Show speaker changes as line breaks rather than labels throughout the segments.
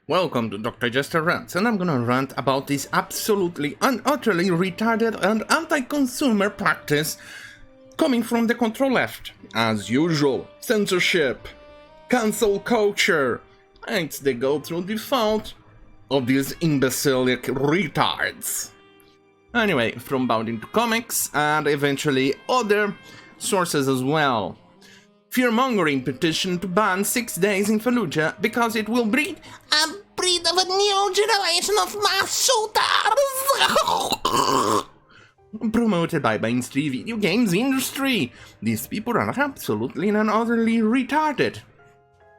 Welcome to Dr. Jester Rants, and I'm gonna rant about this absolutely and utterly retarded and anti-consumer practice coming from the control left. As usual, censorship, cancel culture, and they go through the fault of these imbecilic retards. Anyway, from bounding to comics, and eventually other sources as well. Fear-mongering petition to ban 6 days in Fallujah because it will breed a breed of a new generation of mass shooters. Promoted by mainstream video games industry. These people are absolutely and utterly retarded.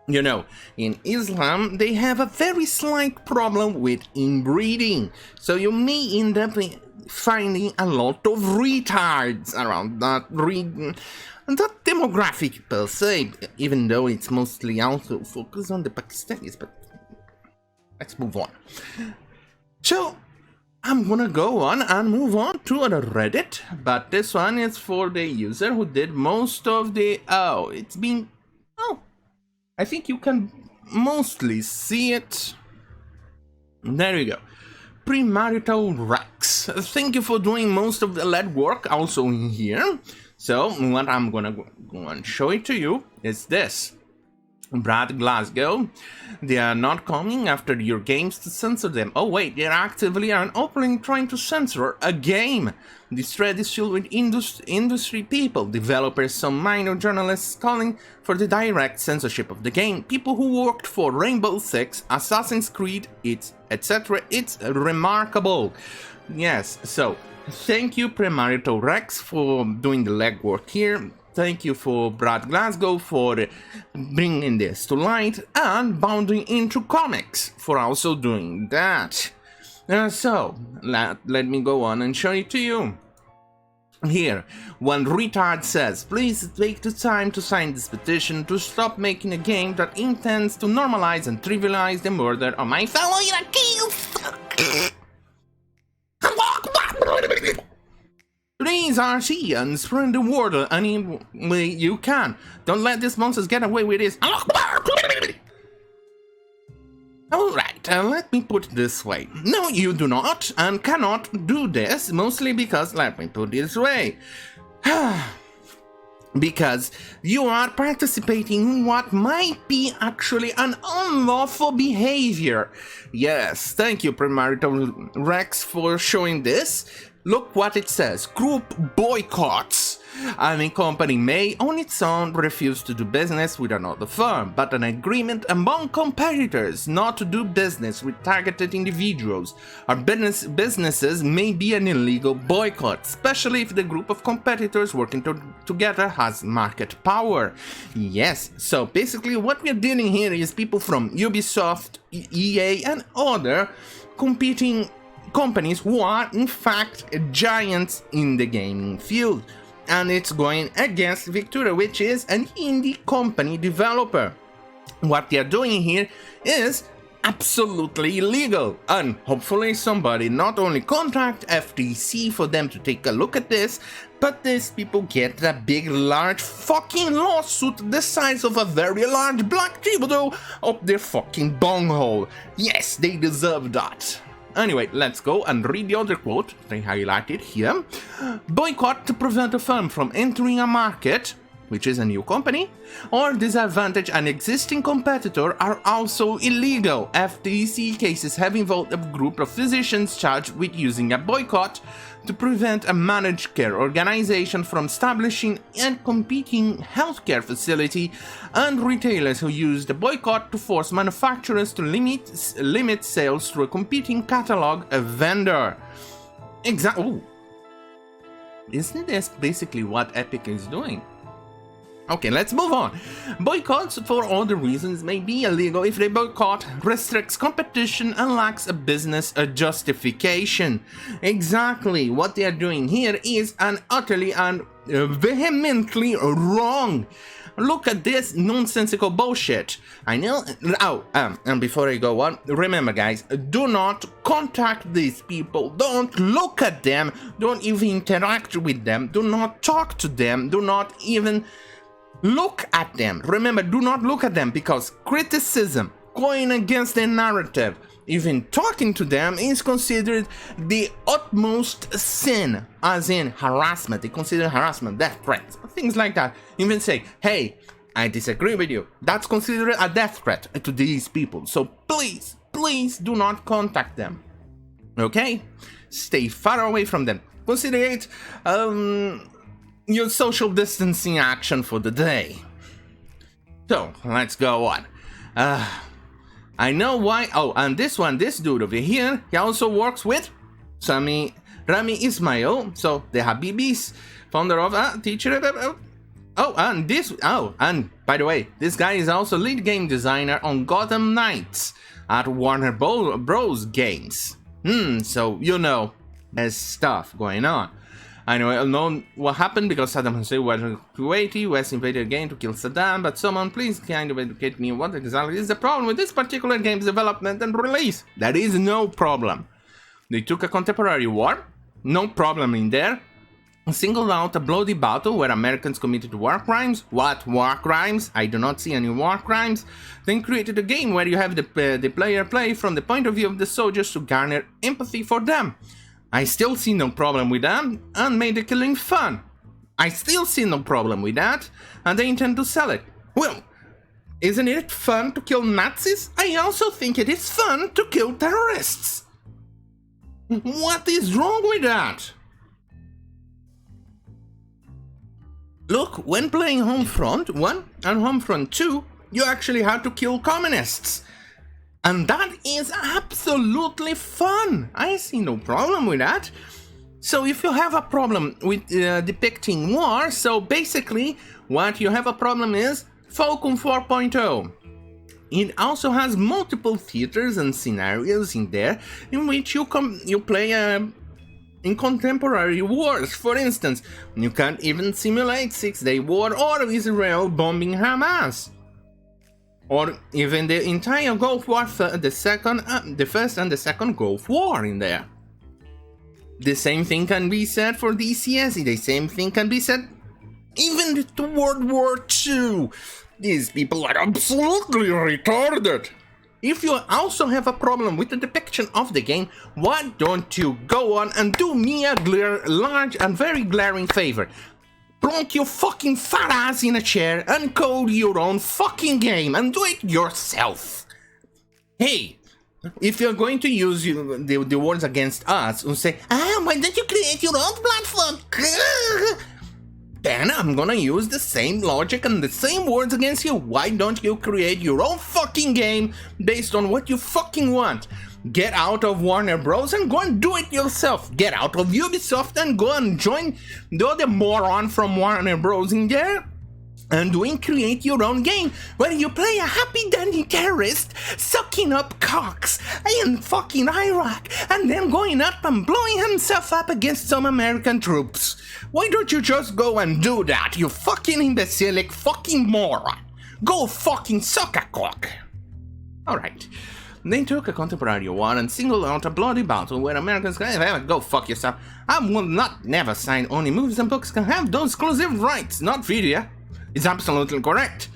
You know, in Islam, they have a very slight problem with inbreeding, so you may end up finding a lot of retards around that that demographic per se, even though it's mostly also focused on the Pakistanis, but let's move on. So, I'm gonna go on and move on to the Reddit, but this one is for the user who did most of the, I think you can mostly see it. There you go. Premarital Rex. Thank you for doing most of the lead work also in here. So, what I'm gonna go and show it to you is this. Brad Glasgow, they are not coming after your games to censor them. Oh wait, they're actively and openly trying to censor a game. This thread is filled with industry people, developers, some minor journalists calling for the direct censorship of the game, people who worked for Rainbow Six, Assassin's Creed, etc. It's remarkable. Yes, so thank you Premarital Rex for doing the legwork here. Thank you for Brad Glasgow for bringing this to light, and Bounding into Comics for also doing that. So, let me go on and show it to you. Here, one retard says, please take the time to sign this petition to stop making a game that intends to normalize and trivialize the murder of my fellow Iraqis. Please, Arceans, spread the word any way you can. Don't let these monsters get away with this. Alright, let me put it this way. No, you do not and cannot do this, mostly because, let me put it this way. Because you are participating in what might be actually an unlawful behavior. Yes, thank you, Premarital Rex, for showing this. Look what it says. Group boycotts. A company may, on its own, refuse to do business with another firm, but an agreement among competitors not to do business with targeted individuals or businesses may be an illegal boycott, especially if the group of competitors working together has market power. Yes, so basically what we're dealing here is people from Ubisoft, EA, and other competing companies who are in fact giants in the gaming field, and it's going against Victura, which is an indie company developer. What they're doing here is absolutely illegal, and hopefully somebody not only contact FTC for them to take a look at this, but these people get a big large fucking lawsuit the size of a very large black dildo up their fucking bunghole. Yes, they deserve that. Anyway, let's go and read the other quote they highlighted here. Boycott to prevent a firm from entering a market, which is a new company, or disadvantage an existing competitor are also illegal. FTC cases have involved a group of physicians charged with using a boycott to prevent a managed care organization from establishing and competing healthcare facility, and retailers who used the boycott to force manufacturers to limit sales through a competing catalog vendor. Exactly. Isn't this basically what Epic is doing? Okay, let's move on. Boycotts for other reasons may be illegal if the boycott restricts competition and lacks a business justification. Exactly, what they are doing here is an utterly and vehemently wrong. Look at this nonsensical bullshit. I know. And before I go on, remember guys, do not contact these people. Don't look at them. Don't even interact with them. Do not talk to them. Do not even look at them. Remember, do not look at them, because criticism going against the narrative. Even talking to them is considered the utmost sin, as in harassment. They consider harassment, death threats, things like that. Even say, hey, I disagree with you. That's considered a death threat to these people. So please, please do not contact them. Okay? Stay far away from them. Consider it your social distancing action for the day. So, let's go on. I know why. Oh, and this dude over here, he also works with Rami Ismail, so the Habibis, founder of teacher. And by the way, this guy is also lead game designer on Gotham Knights at Warner Bros. Games. So you know, there's stuff going on. I know what happened because Saddam Hussein was in Kuwait, US invaded again to kill Saddam, but someone please kind of educate me what exactly is the problem with this particular game's development and release. There is no problem. They took a contemporary war, no problem in there, singled out a bloody battle where Americans committed war crimes. What war crimes? I do not see any war crimes. Then created a game where you have the player play from the point of view of the soldiers to garner empathy for them. I still see no problem with that, and made the killing fun. I still see no problem with that, and they intend to sell it. Well, isn't it fun to kill Nazis? I also think it is fun to kill terrorists. What is wrong with that? Look, when playing Homefront 1 and Homefront 2, you actually had to kill communists. And that is absolutely fun. I see no problem with that. So if you have a problem with depicting war, so basically what you have a problem is Falcon 4.0. It also has multiple theaters and scenarios in there in which you play in contemporary wars. For instance, you can't even simulate 6-Day War or Israel bombing Hamas. Or even the entire Gulf War, the first and the second Gulf War in there. The same thing can be said for DCS, the same thing can be said even to World War II. These people are absolutely retarded. If you also have a problem with the depiction of the game, why don't you go on and do me a large and very glaring favor? Plonk your fucking fat ass in a chair and code your own fucking game and do it yourself. Hey, if you're going to use the words against us and say, why don't you create your own platform? Then I'm gonna use the same logic and the same words against you. Why don't you create your own fucking game based on what you fucking want? Get out of Warner Bros. And go and do it yourself. Get out of Ubisoft and go and join the other moron from Warner Bros. In there and create your own game where you play a happy dandy terrorist sucking up cocks in fucking Iraq and then going up and blowing himself up against some American troops. Why don't you just go and do that, you fucking imbecilic fucking moron? Go fucking suck a cock. Alright. They took a contemporary war and singled out a bloody battle where Americans can go fuck yourself. I will not never sign only movies and books can have those exclusive rights, not video. It's absolutely correct.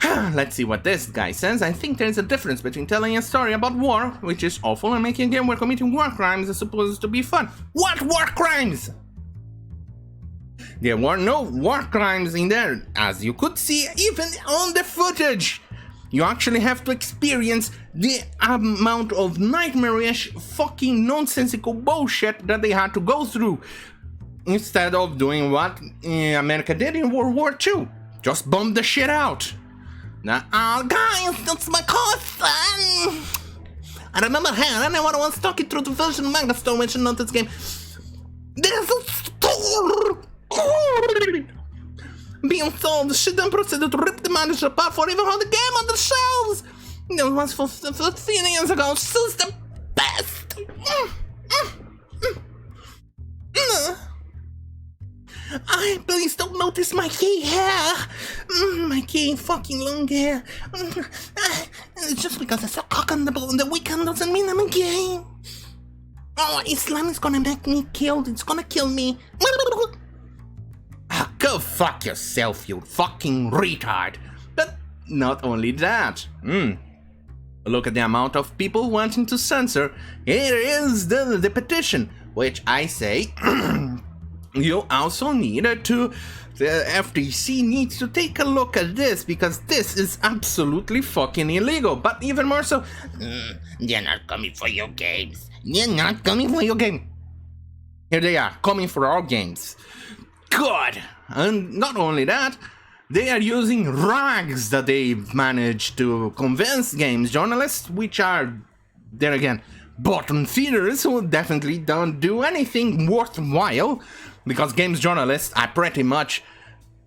Let's see what this guy says. I think there's a difference between telling a story about war, which is awful, and making a game where committing war crimes is supposed to be fun. What war crimes? There were no war crimes in there, as you could see even on the footage. You actually have to experience the amount of nightmarish fucking nonsensical bullshit that they had to go through instead of doing what America did in World War II. Just bomb the shit out. Now, guys, that's my cousin. I remember her and I was talking through the version manga store when she noticed this game. There's a store being sold. She then proceeded to rip the manager apart for even hold the game on the shelves. That was for 15 years ago. She's the best. Please don't notice my gay hair. My gay fucking long hair. Just because I saw cock on the weekend doesn't mean I'm gay. Oh, Islam is gonna make me killed. It's gonna kill me. Go fuck yourself, you fucking retard. But not only that. Look at the amount of people wanting to censor. Here is the petition, which I say you also need to... The FTC needs to take a look at this, because this is absolutely fucking illegal. But even more so,
They're not coming for your games.
they're not coming for your game. Here they are, coming for our games. God! And not only that, they are using rags that they've managed to convince games journalists, which are, there again, bottom feeders who definitely don't do anything worthwhile, because games journalists are pretty much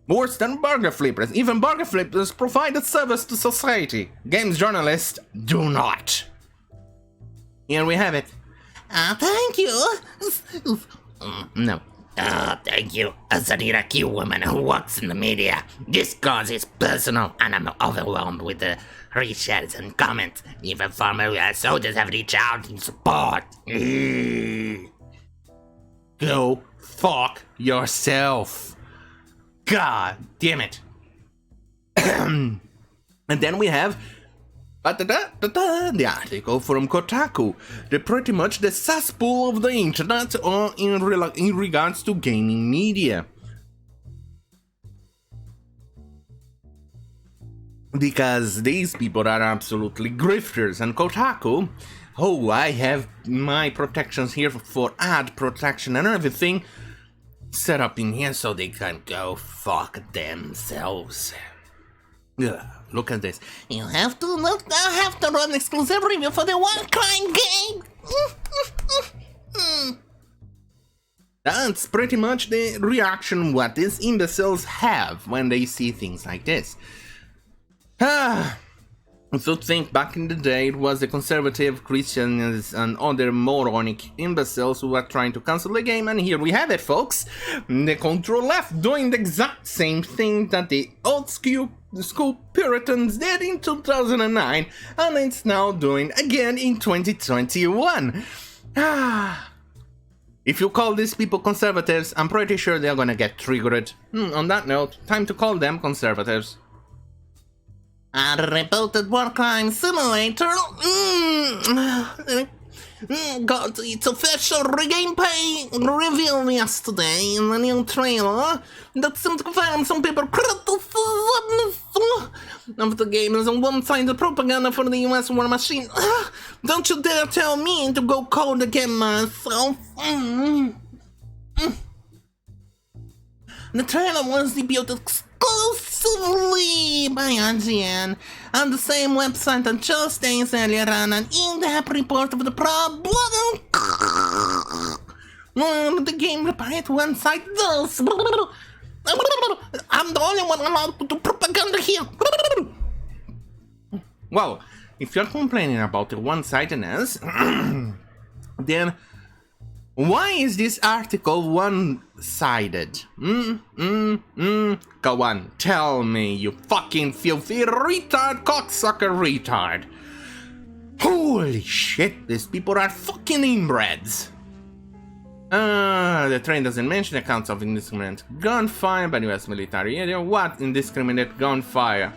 worse than burger flippers. Even burger flippers provide a service to society. Games journalists do not. Here we have it.
Thank you.
No.
Thank you. As an Iraqi woman who works in the media, this cause is personal and I'm overwhelmed with the reshares and comments. Even former soldiers have reached out in support.
Go fuck yourself. God damn it. And then we have the article from Kotaku. They're pretty much the cesspool of the internet in regards to gaming media. Because these people are absolutely grifters, and Kotaku, oh, I have my protections here for ad protection and everything set up in here so they can go fuck themselves. Ugh, look at this.
You have to look. I have to run exclusive review for the One Crime game.
That's pretty much the reaction what these imbeciles have when they see things like this. So think back in the day it was the conservative Christians and other moronic imbeciles who were trying to cancel the game, and here we have it, folks. The control left doing the exact same thing that the old school Puritans did in 2009, and it's now doing again in 2021. If you call these people conservatives, I'm pretty sure they're gonna get triggered. On that note, time to call them conservatives.
A reported war crime simulator. Got its official gameplay revealed yesterday in the new trailer that seemed to confirm some people criticism of the game as a one-sided propaganda for the US war machine. Don't you dare tell me to go code again myself. The trailer was debuted exclusively by IGN on the same website that just days earlier ran an in-depth report of the problem. The game replied one site thus. I'm the only one allowed to do propaganda here.
Well, if you're complaining about the one-sidedness, then why is this article one-sided? Go on, tell me, you fucking filthy retard, cocksucker retard. Holy shit, these people are fucking inbreds. The train doesn't mention accounts of indiscriminate gunfire by the US military area. What indiscriminate gunfire?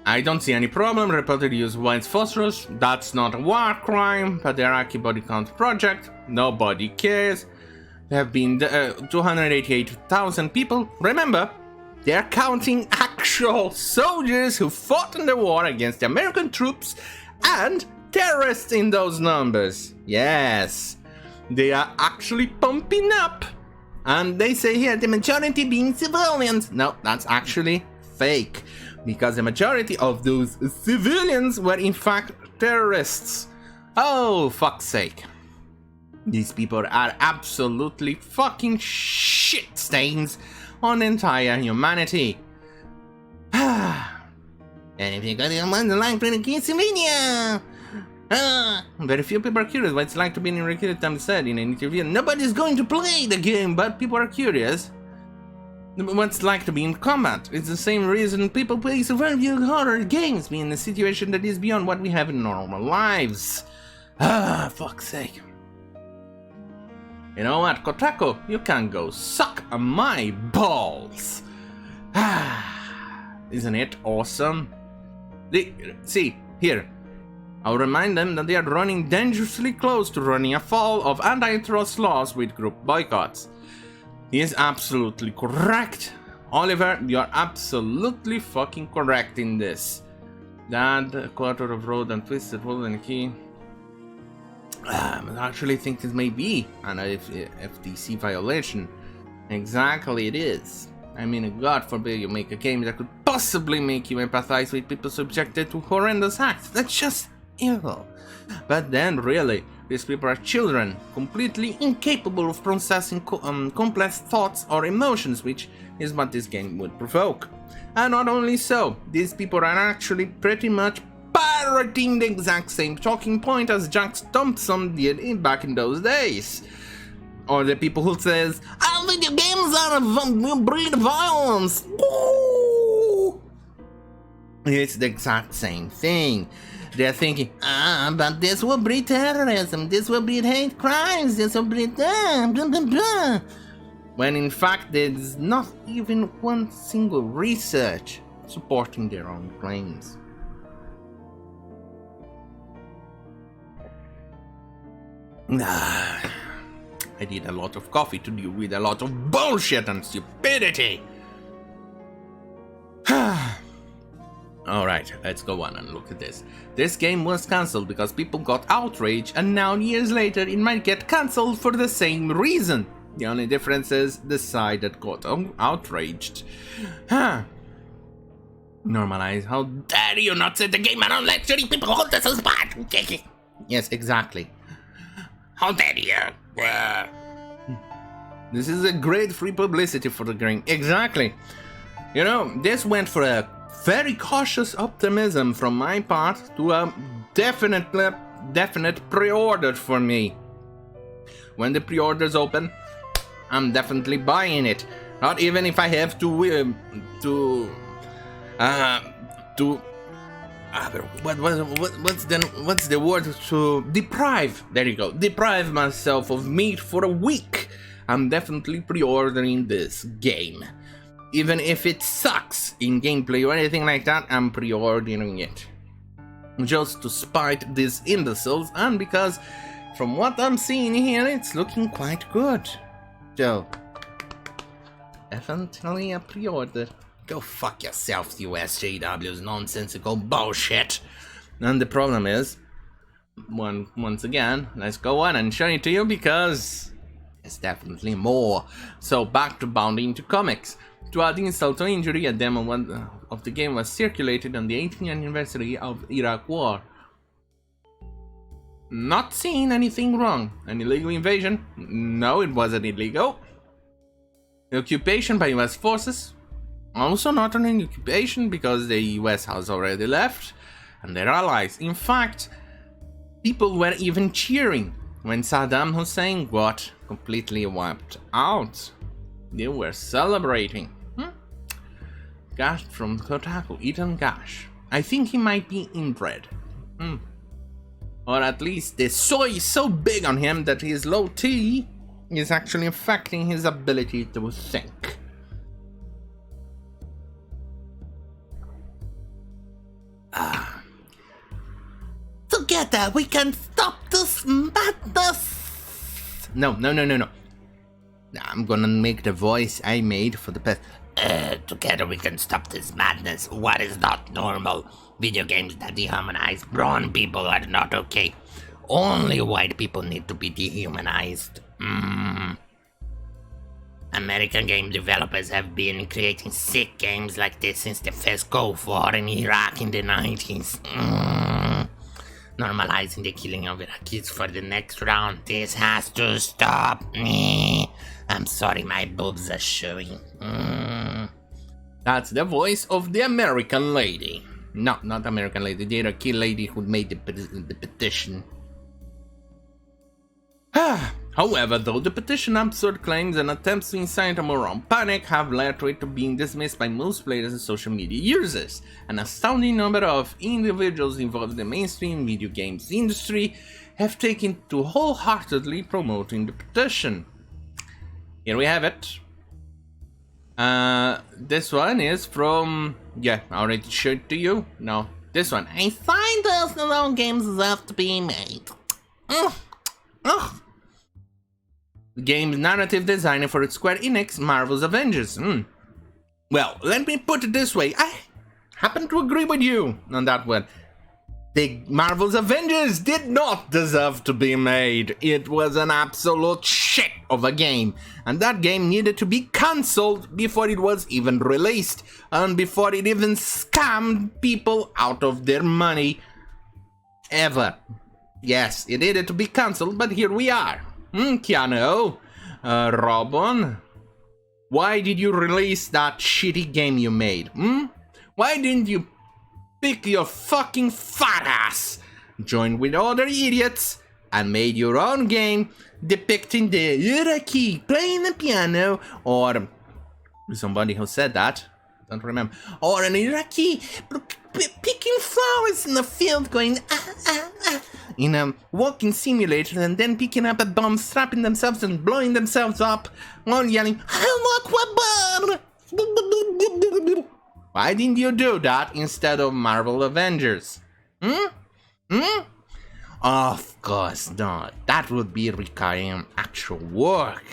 I don't see any problem. Reported use white phosphorus. That's not a war crime. But the Iraqi body count project. Nobody cares. There have been 288,000 people. Remember, they're counting actual soldiers who fought in the war against the American troops and terrorists in those numbers. Yes, they are actually pumping up. And they say here the majority being civilians. No, that's actually fake. Because the majority of those civilians were in fact terrorists. Oh, fuck's sake. These people are absolutely fucking shit stains on entire humanity.
And if you got your mind like pretty Pennsylvania.
Very few people are curious what it's like to be in a recruited time said in an interview. Nobody's going to play the game, but people are curious. What it's like to be in combat. It's the same reason people play survival horror games, being in a situation that is beyond what we have in normal lives. Fuck's sake. You know what, Kotaku, you can go suck my balls. Isn't it awesome? See, here. I'll remind them that they are running dangerously close to running afoul of antitrust laws with group boycotts. He is absolutely correct. Oliver, you're absolutely fucking correct in this. That quarter of road and twisted road and key. I actually think this may be an FTC violation. Exactly, it is. I mean, God forbid you make a game that could possibly make you empathize with people subjected to horrendous acts. That's just evil. But then, really, these people are children, completely incapable of processing complex thoughts or emotions, which is what this game would provoke. And not only so, these people are actually pretty much parroting the exact same talking point as Jack Thompson did back in those days. Or the people who says, "Our video games are breed violence." Ooh. It's the exact same thing. They're thinking, but this will breed terrorism, this will breed hate crimes, this will breed blah, blah, blah. When in fact there's not even one single research supporting their own claims. I need a lot of coffee to deal with a lot of bullshit and stupidity. Alright, let's go on and look at this. This game was cancelled because people got outraged, and now years later it might get cancelled for the same reason. The only difference is the side that got outraged. Normalize. How dare you not set the game and lecturing people on this is bad. Yes, exactly. How dare you? This is a great free publicity for the game. Exactly. You know, this went for a very cautious optimism from my part to a definite pre-order for me. When the pre-orders open, I'm definitely buying it. Not even if I have what's the word, to deprive? There you go. Deprive myself of meat for a week. I'm definitely pre-ordering this game. Even if it sucks in gameplay or anything like that, I'm pre-ordering it. Just to spite these imbeciles, and because from what I'm seeing here, it's looking quite good. So, definitely a pre-order. Go fuck yourself, you SJW's nonsensical bullshit. And the problem is, once again, let's go on and show it to you because there's definitely more. So back to bounding to comics. To add insult to injury, a demo of the game was circulated on the 18th anniversary of Iraq War. Not seeing anything wrong. An illegal invasion? No, it wasn't illegal. The occupation by US forces? Also not an occupation because the US has already left and their allies. In fact, people were even cheering when Saddam Hussein got completely wiped out. They were celebrating. Gash from Kotaku, eaten gash. I think he might be inbred. Or at least the soy is so big on him that his low T is actually affecting his ability to think. Together we can stop this madness. No. I'm gonna make the voice I made for the past. Together we can stop this madness. What is not normal? Video games that dehumanize brown people are not okay. Only white people need to be dehumanized. American game developers have been creating sick games like this since the first Gulf War in Iraq in the 90s. Normalizing the killing of Iraqis for the next round. This has to stop. I'm sorry, my boobs are showing. That's the voice of the American lady. No, not American lady, the Iraqi lady who made the petition. However, though, the petition absurd claims and attempts to incite a moral panic have led to it being dismissed by most players and social media users. An astounding number of individuals involved in the mainstream video games industry have taken to wholeheartedly promoting the petition. Here we have it. This one is from, I already showed it to you. No, This one.
I find those no games deserve to be made. Ugh. Ugh.
The game's narrative designer for Square Enix, Marvel's Avengers. Well, let me put it this way. I happen to agree with you on that one. The Marvel's Avengers did not deserve to be made. It was an absolute shit of a game. And that game needed to be cancelled before it was even released. And before it even scammed people out of their money. Ever. Yes, it needed to be cancelled, but here we are. Keanu, Robin, why did you release that shitty game you made? Why didn't you pick your fucking fat ass, join with other idiots, and made your own game depicting the Iraqi playing the piano, or somebody who said that, don't remember, or an Iraqi picking flowers in the field going in a walking simulator, and then picking up a bomb, strapping themselves and blowing themselves up while yelling, Allah Akbar! Why didn't you do that instead of Marvel Avengers? Of course not. That would be requiring actual work.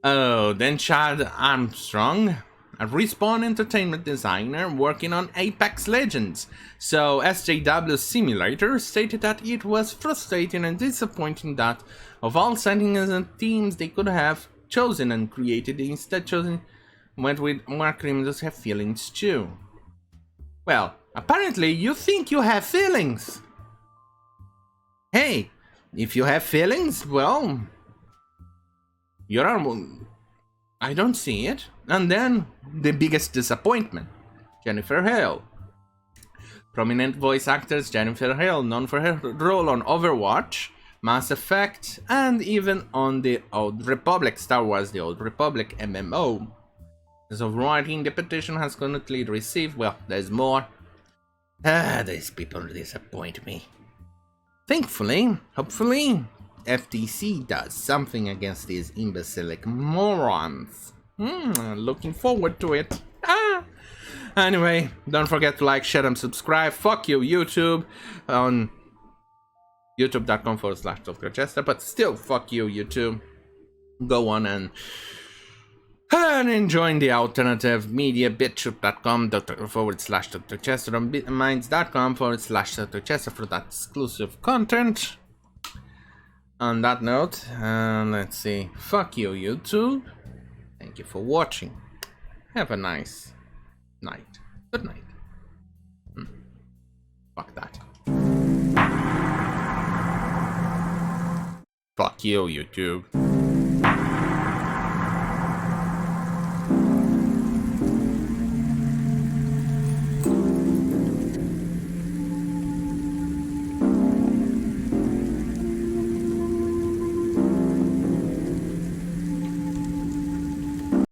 Oh, then Chad Armstrong, a Respawn Entertainment designer working on Apex Legends. So SJW Simulator stated that it was frustrating and disappointing that of all settings and themes they could have chosen and created, they instead chosen went with more criminals have feelings too. Well, apparently you think you have feelings. Hey, if you have feelings, well, you're I don't see it. And then the biggest disappointment, Jennifer Hale. Prominent voice actress Jennifer Hale, known for her role on Overwatch, Mass Effect, and even on the Old Republic, Star Wars The Old Republic MMO. As of writing, the petition has currently received, well, there's more. These people disappoint me. Thankfully, hopefully, FTC does something against these imbecilic morons. Looking forward to it. Anyway, don't forget to like, share, and subscribe. Fuck you, YouTube, on youtube.com/Dr. Jester, but still, fuck you, YouTube. Go on and enjoy the alternative media, bitchute.com/Dr. Chester, and bitminds.com/Dr. Chester for that exclusive content. On that note, let's see. Fuck you, YouTube. Thank you for watching. Have a nice night. Good night. Fuck that. Fuck you, YouTube.